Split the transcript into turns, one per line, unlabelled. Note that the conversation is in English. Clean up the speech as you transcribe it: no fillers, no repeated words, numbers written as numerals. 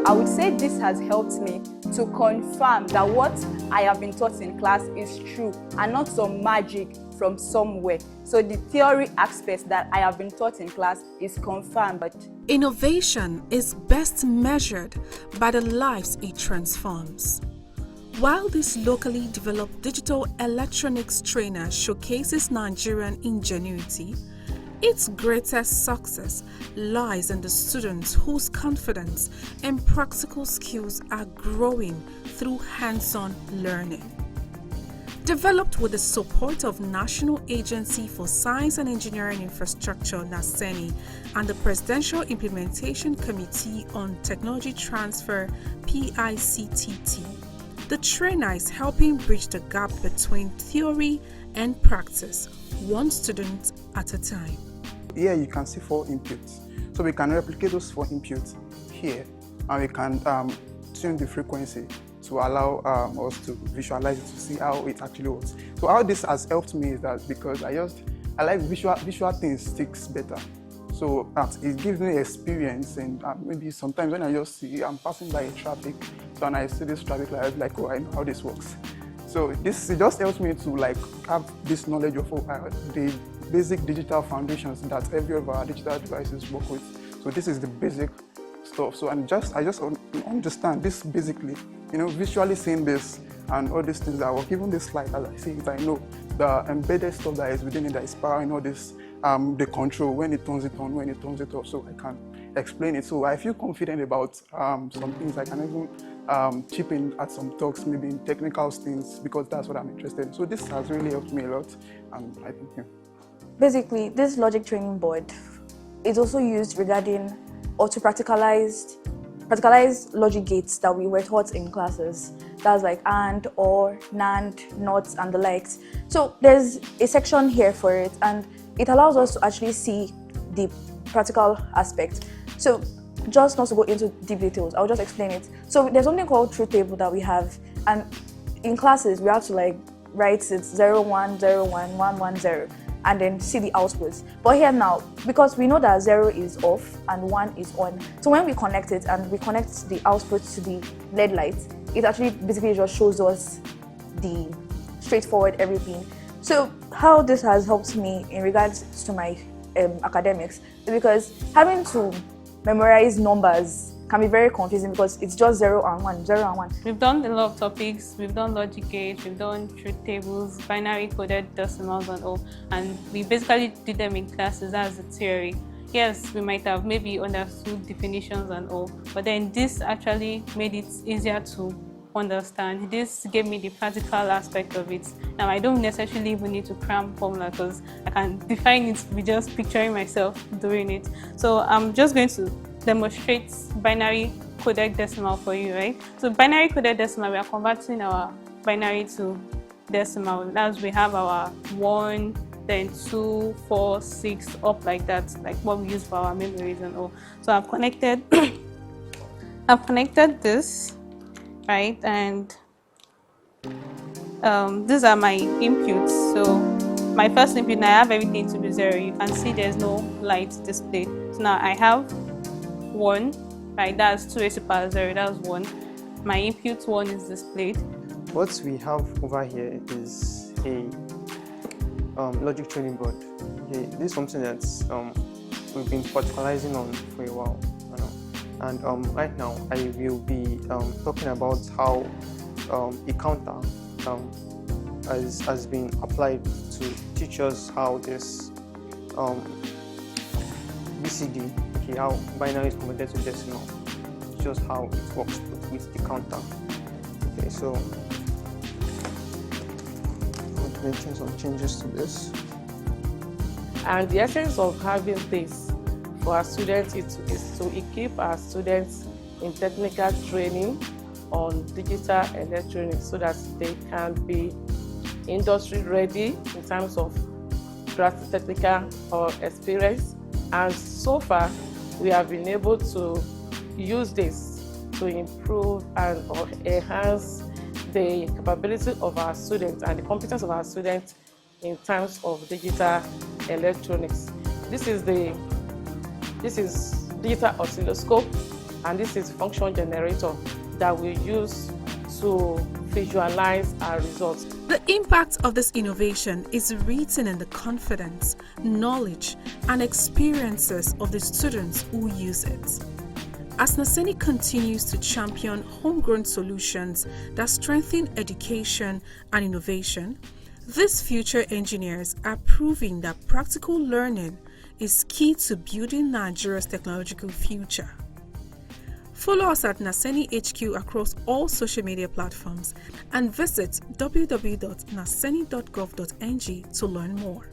I would say this has helped me to confirm that what I have been taught in class is true and not some magic from somewhere. So the theory aspect that I have been taught in class is confirmed. But
innovation is best measured by the lives it transforms. While this locally developed digital electronics trainer showcases Nigerian ingenuity, its greatest success lies in the students whose confidence and practical skills are growing through hands-on learning. Developed with the support of National Agency for Science and Engineering Infrastructure (NASENI) and the Presidential Implementation Committee on Technology Transfer (PICTT), the trainer is helping bridge the gap between theory and practice, one student at a time.
Here you can see 4 inputs. So we can replicate those 4 inputs here, and we can tune the frequency to allow us to visualize it, to see how it actually works. So how this has helped me is that because I like visual things sticks better. So it gives me experience, and maybe sometimes when I just see, I'm passing by a traffic, so when I see this traffic light, I'm like, oh, I know how this works. So it just helps me to like have this knowledge of the basic digital foundations that every of our digital devices work with. So this is the basic stuff. So I just understand this basically, visually seeing this and all these things that work. Even this slide, as I see it, I know the embedded stuff that is within it that is powering all this, the control, when it turns it on, when it turns it off, so I can explain it. So I feel confident about some things. I can even chip in at some talks, maybe in technical things, because that's what I'm interested in. So this has really helped me a lot, and I think,
Basically, this logic training board is also used regarding or to practicalize logic gates that we were taught in classes. That's like AND, OR, NAND, NOT, and the likes. So there's a section here for it, and it allows us to actually see the practical aspect. So just not to go into deep details, I'll just explain it. So there's something called truth table that we have, and in classes we have to like write it 0, 1, 0, 1, 1, 1, 0. And then see the outputs. But here now, because we know that 0 is off and 1 is on, so when we connect it and we connect the output to the LED light, it actually basically just shows us the straightforward everything. So how this has helped me in regards to my academics is because having to memorize numbers can be very confusing because it's just 0 and 1, 0 and 1.
We've done a lot of topics. We've done logic gates, we've done truth tables, binary coded decimals and all, and we basically did them in classes as a theory. Yes, we might have maybe understood definitions and all, but then this actually made it easier to understand. This gave me the practical aspect of it. Now I don't necessarily even need to cram formula because I can define it with just picturing myself doing it. So I'm just going to demonstrate binary coded decimal for you, right? So binary coded decimal, we are converting our binary to decimal. As we have our 1, then 2, 4, 6, up like that, like what we use for our memories and all. So I've connected this, right? And these are my inputs. So my first input, now I have everything to be 0. You can see there's no light displayed. So now I have 1, right? That's 2 raised to the power 0, that's 1. My input 1 is displayed.
What we have over here is a logic training board. Okay, this is something that we've been particularizing on for a while, and right now I will be talking about how a counter has been applied to teach us how this BCD, okay, how binary is converted to decimal, just how it works with the counter. Okay, so I'm going to mention some changes to this.
And the essence of having this for our students is to equip our students in technical training on digital electronics so that they can be industry ready in terms of technical or experience. And so far, we have been able to use this to improve and or enhance the capability of our students and the competence of our students in terms of digital electronics. This is digital oscilloscope. and this is function generator that we use to visualize our results.
The impact of this innovation is written in the confidence, knowledge, and experiences of the students who use it. As NASENI continues to champion homegrown solutions that strengthen education and innovation, these future engineers are proving that practical learning is key to building Nigeria's technological future. Follow us at NASENI HQ across all social media platforms and visit www.naseni.gov.ng to learn more.